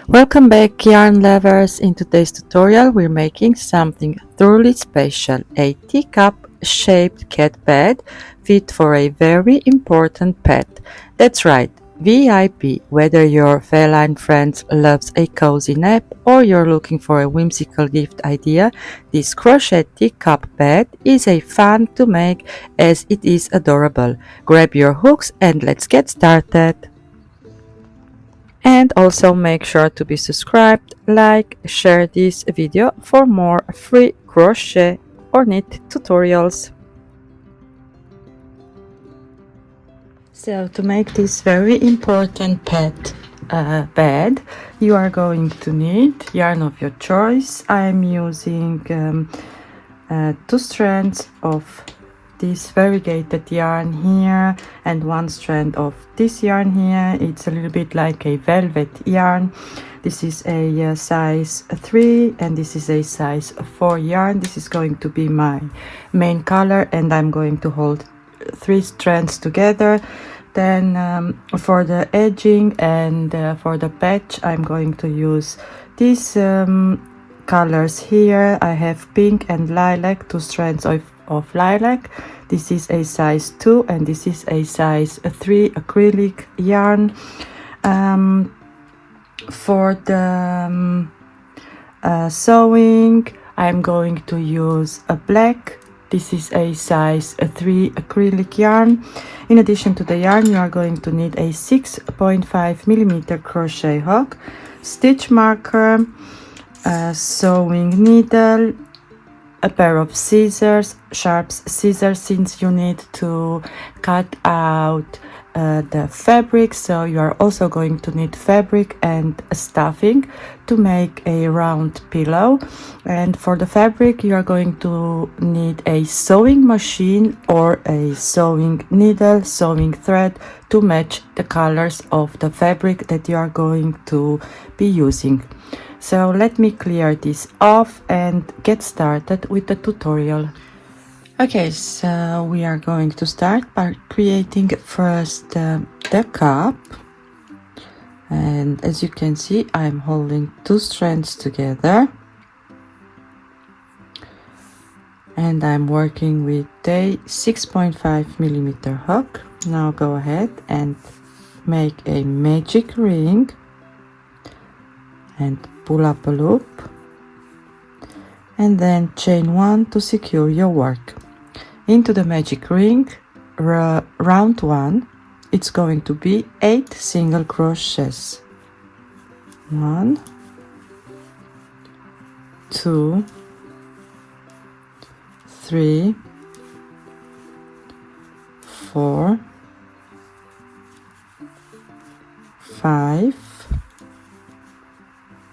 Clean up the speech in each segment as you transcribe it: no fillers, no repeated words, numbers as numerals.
Welcome back, yarn lovers. In today's tutorial we're making something truly special, a teacup-shaped cat bed fit for a very important pet. That's right, VIP. Whether your feline friend loves a cozy nap or you're looking for a whimsical gift idea, this crochet teacup bed is a fun to make as it is adorable. Grab your hooks and let's get started. And also make sure to be subscribed, like, share this video for more free crochet or knit tutorials. So to make this very important pet bed, you are going to need yarn of your choice. I'm using 2 strands of this variegated yarn here and 1 strand of this yarn here. It's a little bit like a velvet yarn. This is a size 3 and this is a size 4 yarn. This is going to be my main color and I'm going to hold 3 strands together. Then for the edging and for the patch I'm going to use these colors here. I have pink and lilac, 2 strands of lilac. This is a size 2 and this is a size 3 acrylic yarn. For the sewing I'm going to use a black. This is a size 3 acrylic yarn. In addition to the yarn, you are going to need a 6.5mm crochet hook, stitch marker, a sewing needle, a pair of scissors, sharp scissors, since you need to cut out the fabric, so you are also going to need fabric and stuffing to make a round pillow. And for the fabric you are going to need a sewing machine or a sewing needle, sewing thread to match the colors of the fabric that you are going to be using. So let me clear this off and get started with the tutorial. Okay, so we are going to start by creating first the cup, and as you can see I'm holding 2 strands together and I'm working with a 6.5mm hook. Now go ahead and make a magic ring and pull up a loop and then chain 1 to secure your work. Into the magic ring, round 1, it's going to be 8 single crochets. 1, 2, 3, 4, 5,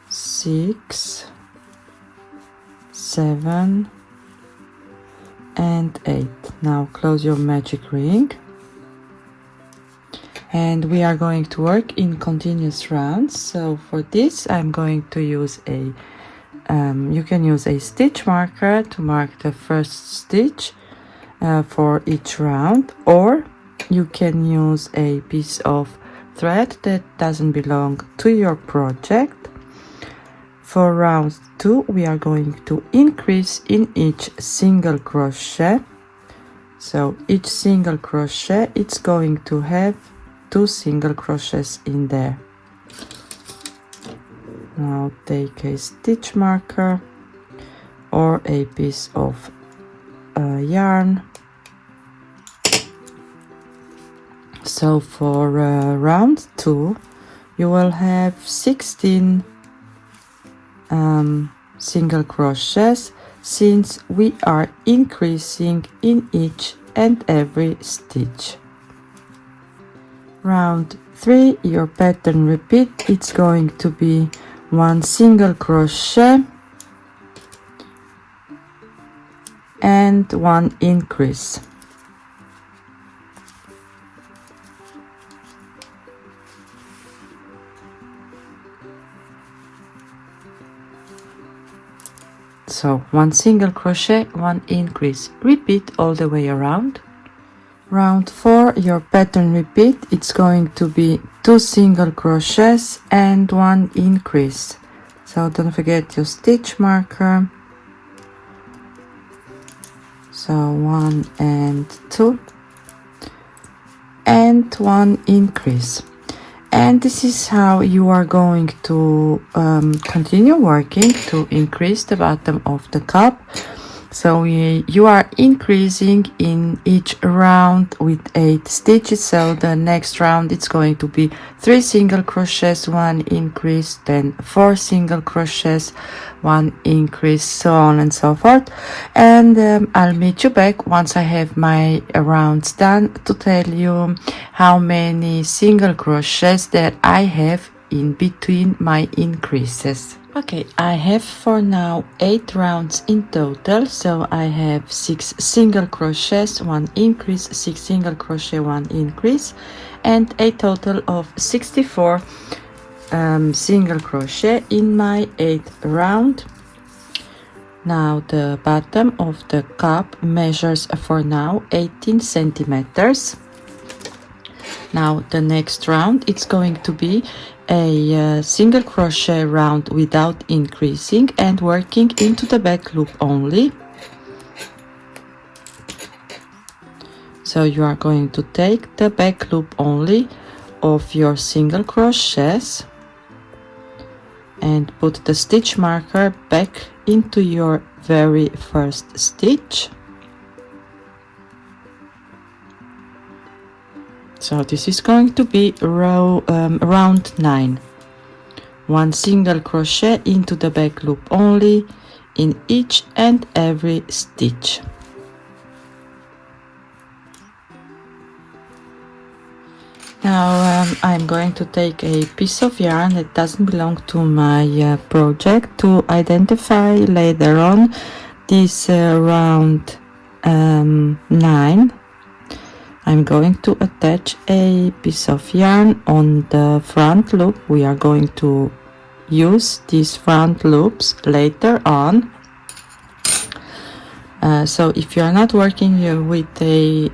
6, 7 and 8. Now close your magic ring and we are going to work in continuous rounds. So for this I'm going to use a you can use a stitch marker to mark the first stitch for each round, or you can use a piece of thread that doesn't belong to your project. For round 2 we are going to increase in each single crochet. So each single crochet it's going to have 2 single crochets in there. Now take a stitch marker or a piece of yarn. So for round 2 you will have 16 single crochets, since we are increasing in each and every stitch. Round 3, your pattern repeat, it's going to be 1 single crochet and 1 increase. So 1 single crochet, 1 increase. Repeat all the way around Round 4, your pattern repeat, it's going to be 2 single crochets and 1 increase. So don't forget your stitch marker. So 1 and 2 and 1 increase. And this is how you are going to continue working to increase the bottom of the cup. So you are increasing in each round with 8 stitches. So the next round it's going to be 3 single crochets, 1 increase, then 4 single crochets, 1 increase, so on and so forth. And I'll meet you back once I have my rounds done to tell you how many single crochets that I have in between my increases. Okay, I have for now 8 rounds in total, so I have 6 single crochets, 1 increase, 6 single crochet, 1 increase, and a total of 64 single crochet in my 8th round. Now the bottom of the cup measures for now 18 centimeters. Now the next round it's going to be a single crochet round without increasing and working into the back loop only. So you are going to take the back loop only of your single crochets and put the stitch marker back into your very first stitch. So this is going to be round 9. 1 single crochet into the back loop only in each and every stitch. Now I'm going to take a piece of yarn that doesn't belong to my project to identify later on this round 9. I'm going to attach a piece of yarn on the front loop. We are going to use these front loops later on. So if you are not working with a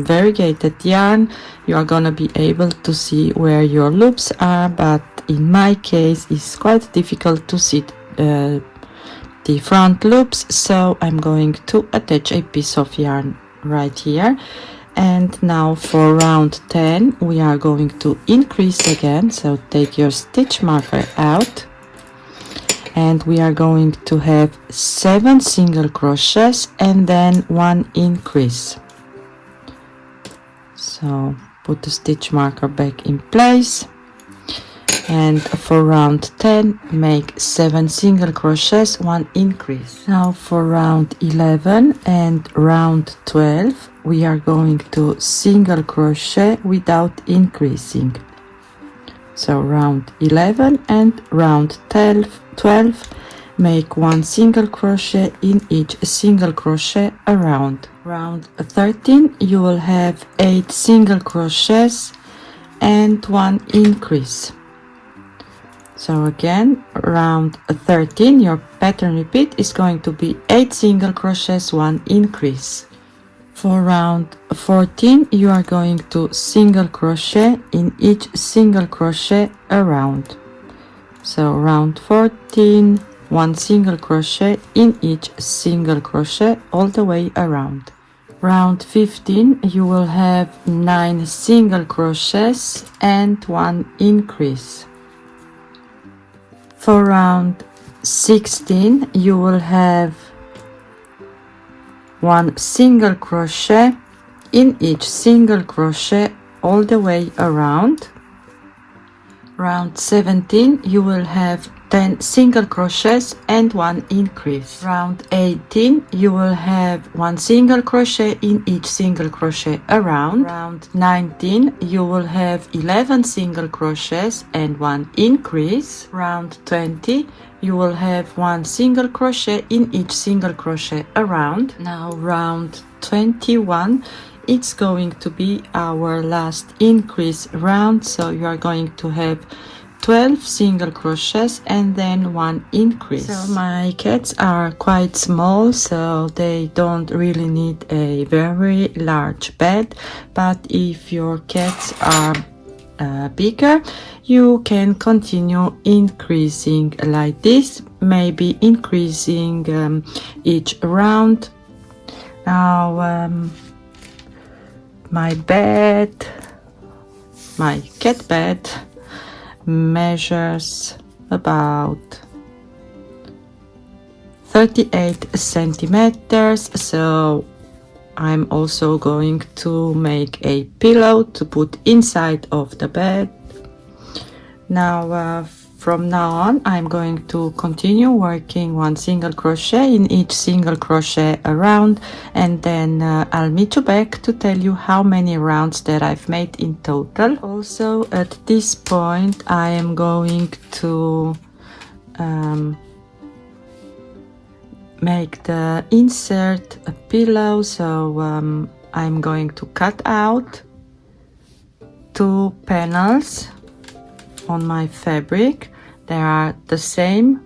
variegated yarn, you are gonna be able to see where your loops are, but in my case it's quite difficult to see the front loops, so I'm going to attach a piece of yarn right here. And now for round 10 we are going to increase again, so take your stitch marker out and we are going to have 7 single crochets and then 1 increase. So put the stitch marker back in place, and for round 10 make 7 single crochets, 1 increase. Now for round 11 and round 12 we are going to single crochet without increasing. So round 11 and round 12 make 1 single crochet in each single crochet around. Round 13 you will have 8 single crochets and 1 increase. So again, round 13 your pattern repeat is going to be 8 single crochets, 1 increase. For round 14 you are going to single crochet in each single crochet around. So round 14, 1 single crochet in each single crochet all the way around. Round 15 you will have 9 single crochets and 1 increase. For round 16 you will have 1 single crochet in each single crochet all the way around. Round 17 you will have 10 single crochets and 1 increase. Round 18 you will have 1 single crochet in each single crochet around. Round 19 you will have 11 single crochets and 1 increase. Round 20 you will have 1 single crochet in each single crochet around. Now round 21 it's going to be our last increase round, so you are going to have 12 single crochets and then 1 increase. So my cats are quite small, so they don't really need a very large bed, but if your cats are bigger, you can continue increasing like this, maybe increasing each round. Now my cat bed measures about 38 centimeters, so I'm also going to make a pillow to put inside of the bed. Now from now on I'm going to continue working 1 single crochet in each single crochet around, and then I'll meet you back to tell you how many rounds that I've made in total. Also at this point I am going to make the insert a pillow, so I'm going to cut out 2 panels on my fabric. They are the same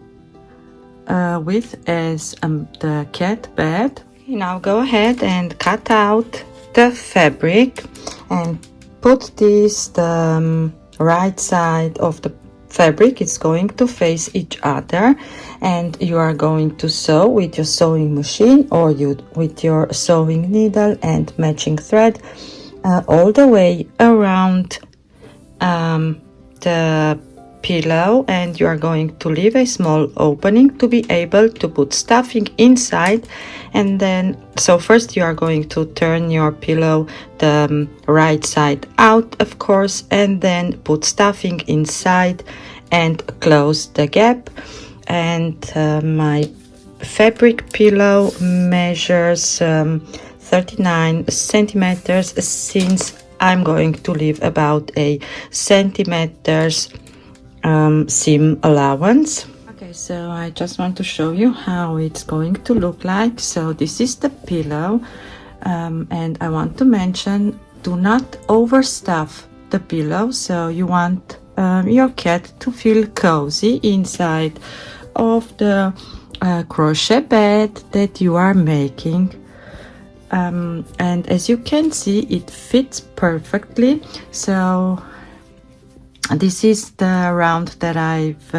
width as the cat bed. Okay, now go ahead and cut out the fabric and put this the right side of the fabric. It's going to face each other, and you are going to sew with your sewing machine or with your sewing needle and matching thread all the way around the pillow, and you are going to leave a small opening to be able to put stuffing inside. And then, so first you are going to turn your pillow the right side out, of course, and then put stuffing inside and close the gap. And my fabric pillow measures 39 centimeters, since I'm going to leave about a centimeters seam allowance. Okay, so I just want to show you how it's going to look like. So this is the pillow, and I want to mention, do not overstuff the pillow. So you want your cat to feel cozy inside of the crochet bed that you are making. And as you can see, it fits perfectly. So this is the round that I've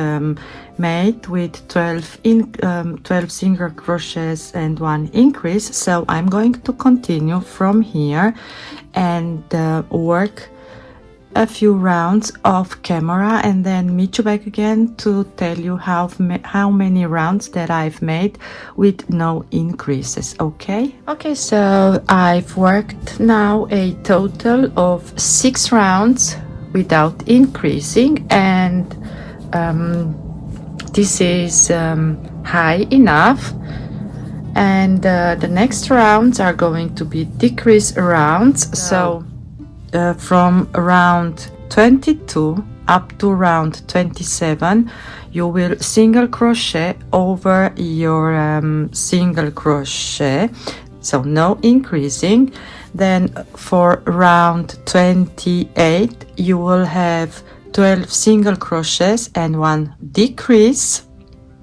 made with 12 single crochets and 1 increase. So I'm going to continue from here and work a few rounds off camera, and then meet you back again to tell you how many rounds that I've made with no increases. Okay, so I've worked now a total of 6 rounds without increasing, and this is high enough. And the next rounds are going to be decrease rounds. So from round 22 up to round 27 you will single crochet over your single crochet, so no increasing. Then for round 28 you will have 12 single crochets and 1 decrease.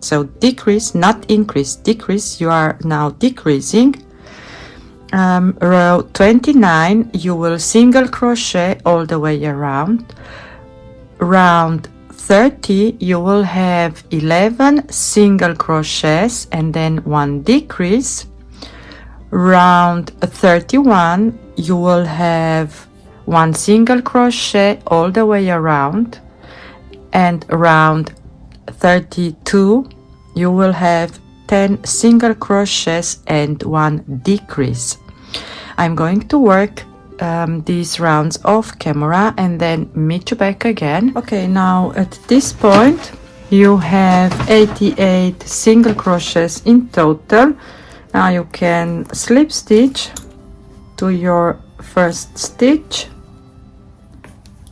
So decrease, not increase, decrease, you are now decreasing. Row 29 you will single crochet all the way around. Round 30 you will have 11 single crochets and then 1 decrease. Round 31 you will have 1 single crochet all the way around, and round 32 you will have 10 single crochets and 1 decrease. I'm going to work these rounds off camera and then meet you back again. Okay, now at this point you have 88 single crochets in total. Now you can slip stitch to your first stitch,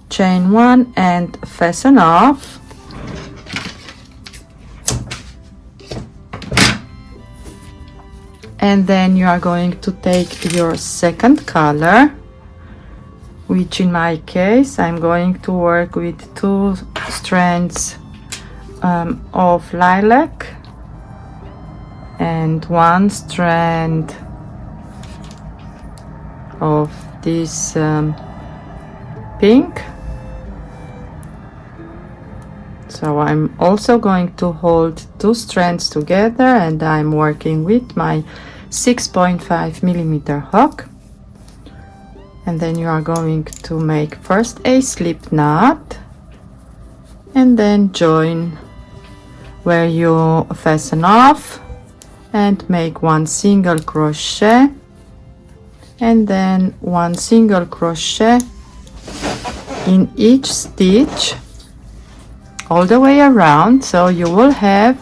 chain 1 and fasten off. And then you are going to take your second color, which in my case I'm going to work with 2 strands of lilac and 1 strand of this pink. So I'm also going to hold 2 strands together, and I'm working with my 6.5 millimeter hook. And then you are going to make first a slip knot and then join where you fasten off and make 1 single crochet and then 1 single crochet in each stitch all the way around. So you will have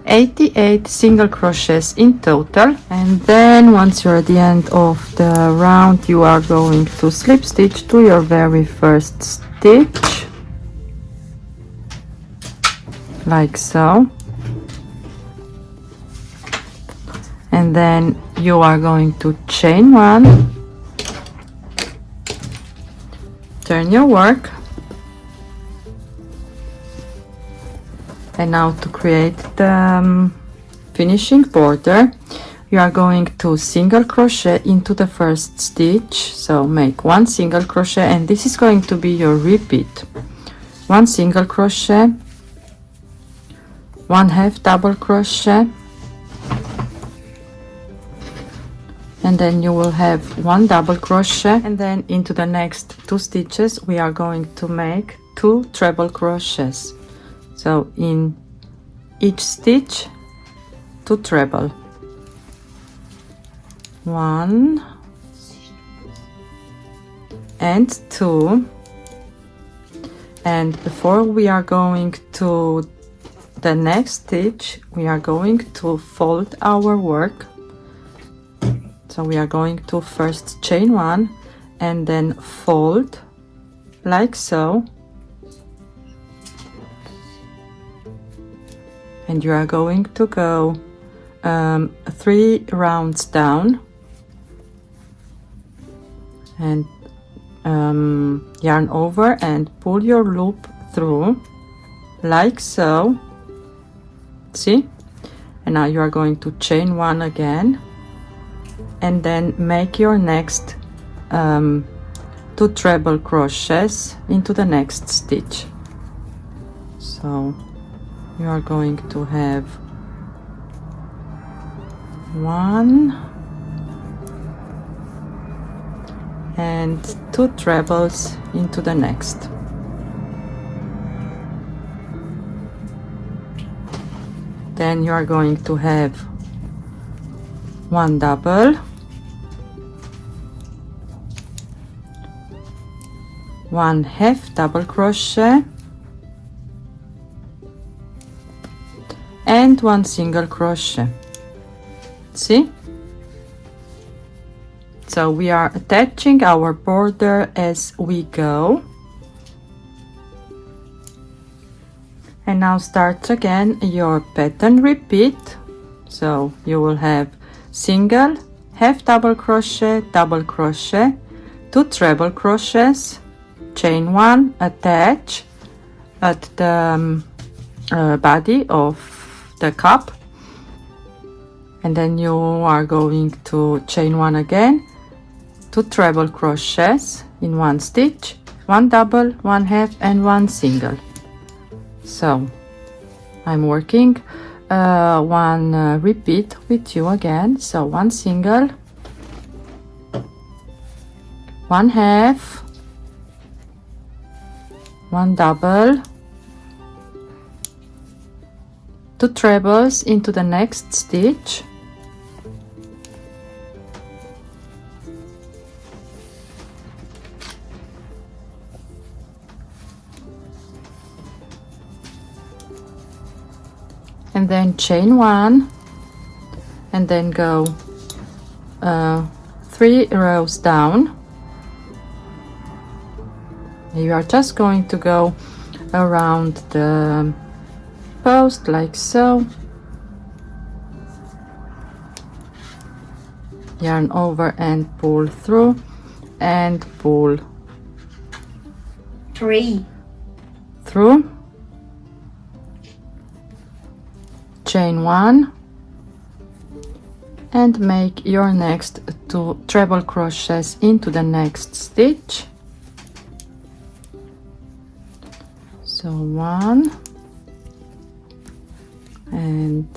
88 single crochets in total, and then once you're at the end of the round you are going to slip stitch to your very first stitch like so, and then you are going to chain 1, turn your work, and now to create the finishing border you are going to single crochet into the first stitch. So make 1 single crochet, and this is going to be your repeat. 1 single crochet, 1 half double crochet, and then you will have 1 double crochet, and then into the next 2 stitches we are going to make 2 treble crochets. So in each stitch 2 treble, 1 and 2, and before we are going to the next stitch we are going to fold our work. So we are going to first chain 1 and then fold like so, and you are going to go 3 rounds down and yarn over and pull your loop through like so. See? And now you are going to chain 1 again and then make your next 2 treble crochets into the next stitch. So you are going to have 1 and 2 trebles into the next. Then you are going to have 1 double, 1 half double crochet, and 1 single crochet. See? So we are attaching our border as we go. And now start again your pattern repeat. So you will have single, half double crochet, 2 treble crochets, chain 1, attach at the body of the cup, and then you are going to chain 1 again, 2 treble crochets in 1 stitch, 1 double, 1 half and 1 single. So I'm working 1 repeat with you again. So 1 single, 1 half, 1 double, 2 trebles into the next stitch, and then chain 1 and then go 3 rows down. You are just going to go around the post like so, yarn over and pull through and pull 3. through, chain 1, and make your next 2 treble crochets into the next stitch. So 1 and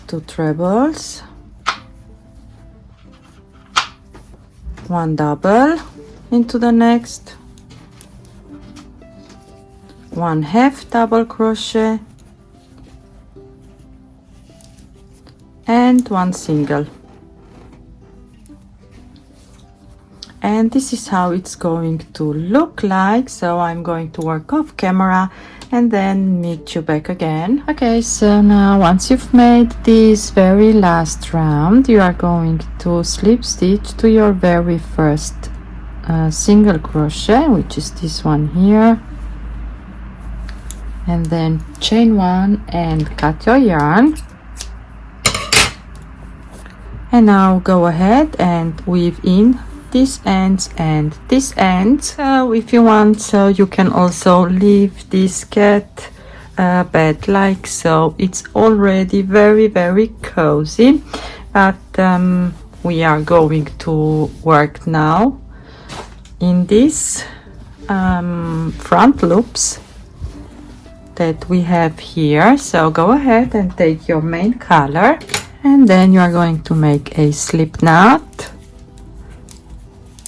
2 trebles, 1 double into the next, 1 half double crochet, and 1 single. And this is how it's going to look like. So I'm going to work off camera and then meet you back again. Okay, so now once you've made this very last round, you are going to slip stitch to your very first single crochet, which is this one here, and then chain 1 and cut your yarn. And now go ahead and weave in these ends and this end. So if you want, so you can also leave this cat bed like so. It's already very cozy, but we are going to work now in these front loops that we have here. So go ahead and take your main color, and then you are going to make a slip knot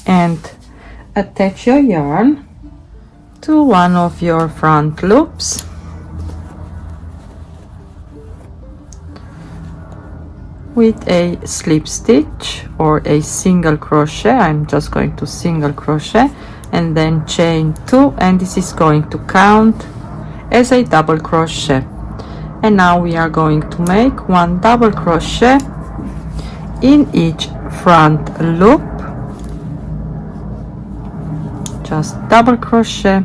and attach your yarn to one of your front loops. With a slip stitch or a single crochet. I'm just going to single crochet and then chain 2, and this is going to count as a double crochet. And now we are going to make 1 double crochet in each front loop. Just double crochet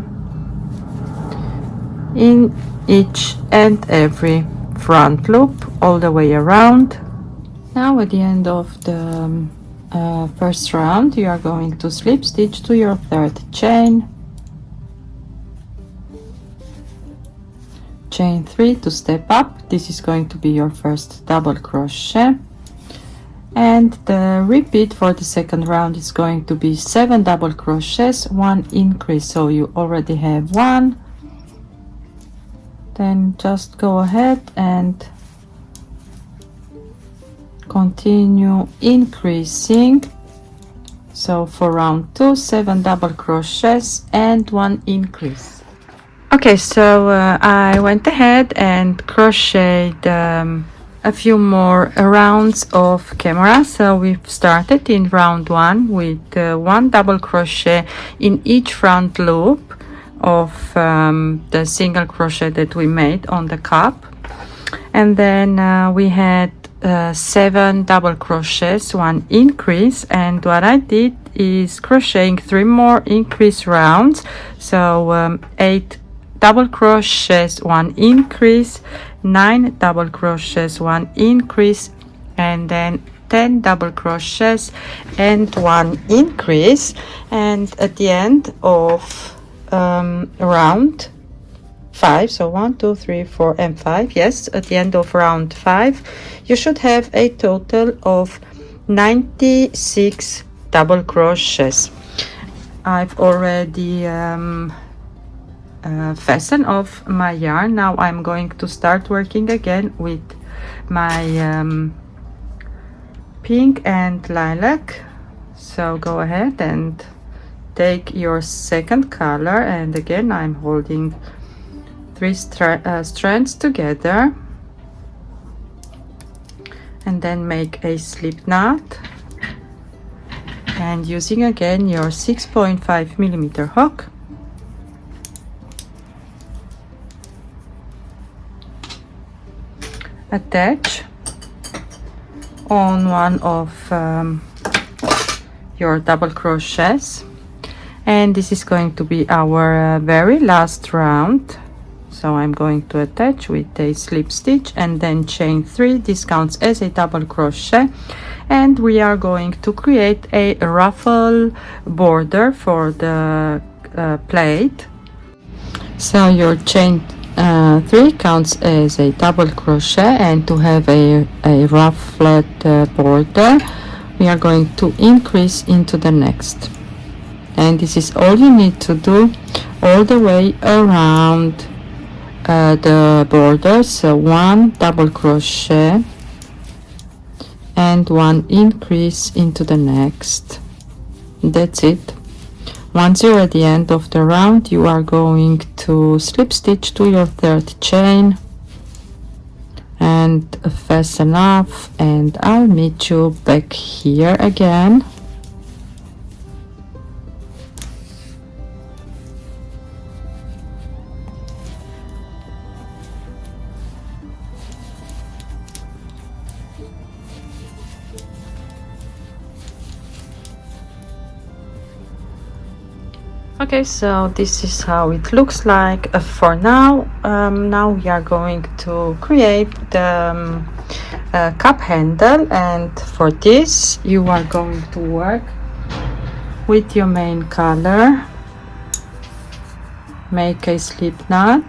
in each and every front loop all the way around. Now at the end of the first round, you are going to slip stitch to your third chain, chain 3 to step up. This is going to be your first double crochet, and the repeat for the second round is going to be 7 double crochets, 1 increase. So you already have 1, then just go ahead and continue increasing. So for round 2, 7 double crochets and 1 increase. Okay, so I went ahead and crocheted a few more rounds of camera. So we've started in round 1 with 1 double crochet in each front loop of the single crochet that we made on the cup, and then we had 7 double crochets, 1 increase, and what I did is crocheting 3 more increase rounds. So 8 double crochets, 1 increase, 9 double crochets, 1 increase, and then 10 double crochets and 1 increase. And at the end of round 5, so 1 2 3 4 and 5, yes, at the end of round 5 you should have a total of 96 double crochets. I've already fastened off my yarn. Now I'm going to start working again with my pink and lilac. So go ahead and take your second color, and again I'm holding 3 strands together, and then make a slip knot, and using again your 6.5 millimeter hook, attach on one of your double crochets, and this is going to be our very last round. So I'm going to attach with a slip stitch and then chain 3. This counts as a double crochet, and we are going to create a ruffle border for the plate. So your chain 3 counts as a double crochet, and to have a rough flat border, we are going to increase into the next. And this is all you need to do all the way around the border. So 1 double crochet and 1 increase into the next. That's it. Once you're at the end of the round, you are going to slip stitch to your 3rd chain and fasten off, and I'll meet you back here again. Okay, so this is how it looks like for now. Now we are going to create the cup handle, and for this you are going to work with your main color. Make a slip knot,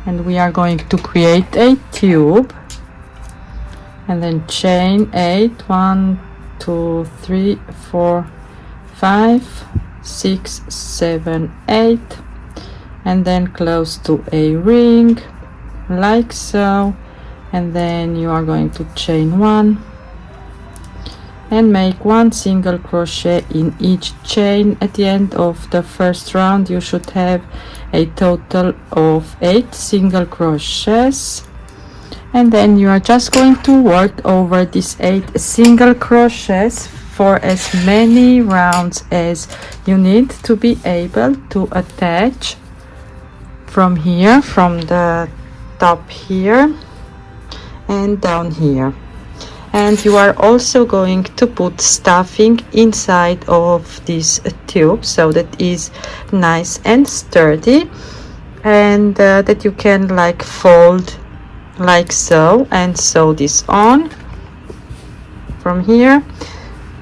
and we are going to create a tube, and then chain 8, 1, 2, 3, 4, 5, 6, 7, 8, and then close to a ring like so, and then you are going to chain 1 and make 1 single crochet in each chain. At the end of the first round you should have a total of 8 single crochets, and then you are just going to work over these 8 single crochets for as many rounds as you need to be able to attach from here, from the top here and down here. And you are also going to put stuffing inside of this tube, so that is nice and sturdy, and that you can like fold like so and sew this on from here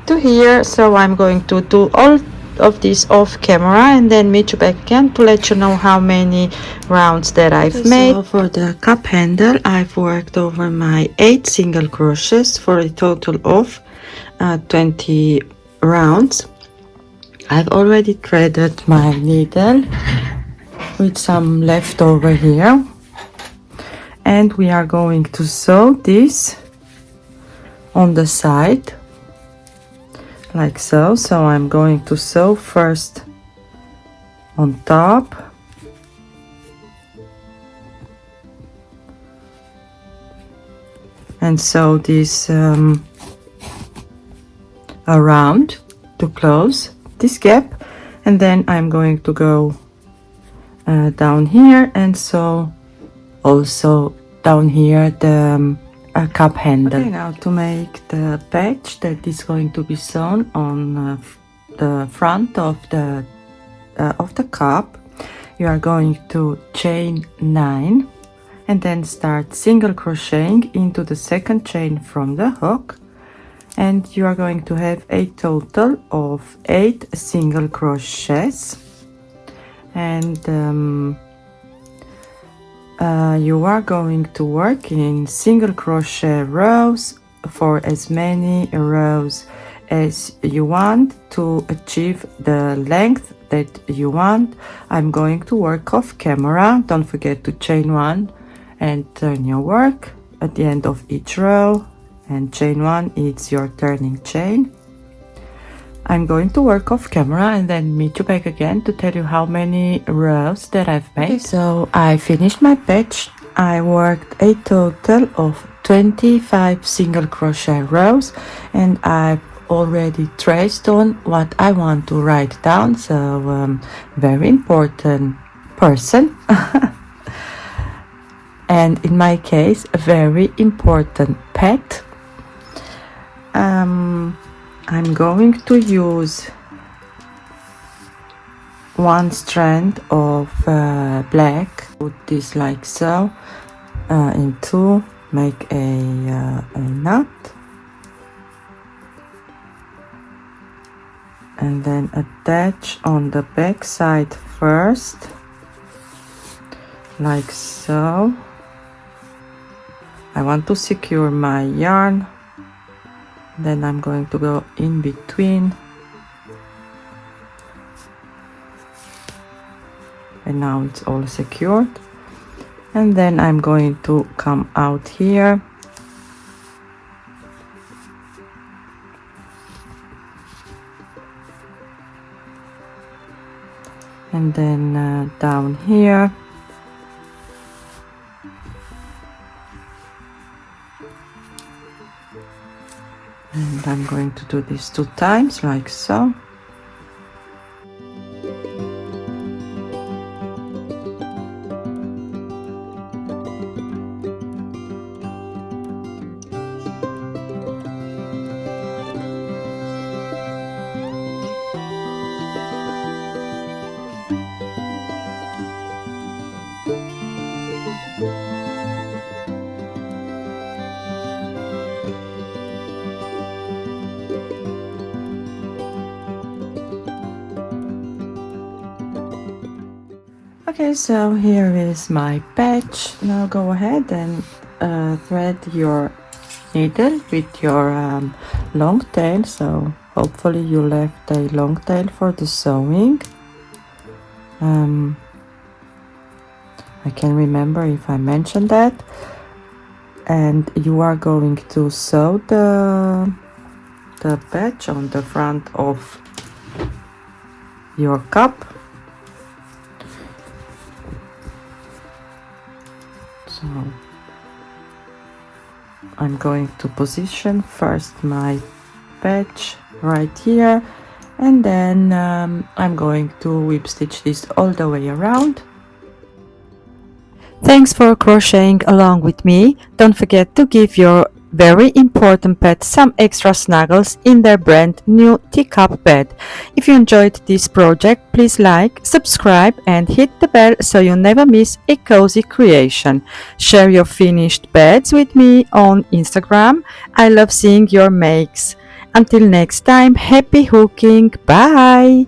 to here. So I'm going to do all of this off camera and then meet you back again to let you know how many rounds that I've made. So for the cup handle, I've worked over my 8 single crochets for a total of 20 rounds. I've already threaded my needle with some left over here, and we are going to sew this on the side like so. So I'm going to sew first on top, and sew this around to close this gap, and then I'm going to go down here and sew also down here the cup handle. Okay, now to make the patch that is going to be sewn on the front of the cup, you are going to chain 9 and then start single crocheting into the second chain from the hook, and you are going to have a total of 8 single crochets, and you are going to work in single crochet rows for as many rows as you want to achieve the length that you want. I'm going to work off camera. Don't forget to chain 1 and turn your work at the end of each row, and chain 1 is your turning chain. I'm going to work off camera and then meet you back again to tell you how many rows that I've made. Okay, so I finished my patch. I worked a total of 25 single crochet rows, and I've already traced on what I want to write down. So very important person and in my case a very important pet. I'm going to use 1 strand of black, put this like so into, make a knot, and then attach on the back side first, like so. I want to secure my yarn, then I'm going to go in between, and now it's all secured. And then I'm going to come out here and then down here, and I'm going to do this 2 times, like so. Okay, so here is my patch. Now go ahead and thread your needle with your long tail. So hopefully you left a long tail for the sewing. I can remember if I mentioned that. And you are going to sew the patch on the front of your cup. So I'm going to position first my patch right here, and then I'm going to whip stitch this all the way around. Thanks for crocheting along with me. Don't forget to give your very important pet some extra snuggles in their brand new teacup bed. If you enjoyed this project, please like, subscribe and hit the bell so you never miss a cozy creation. Share your finished beds with me on Instagram. I love seeing your makes. Until next time, happy hooking. Bye!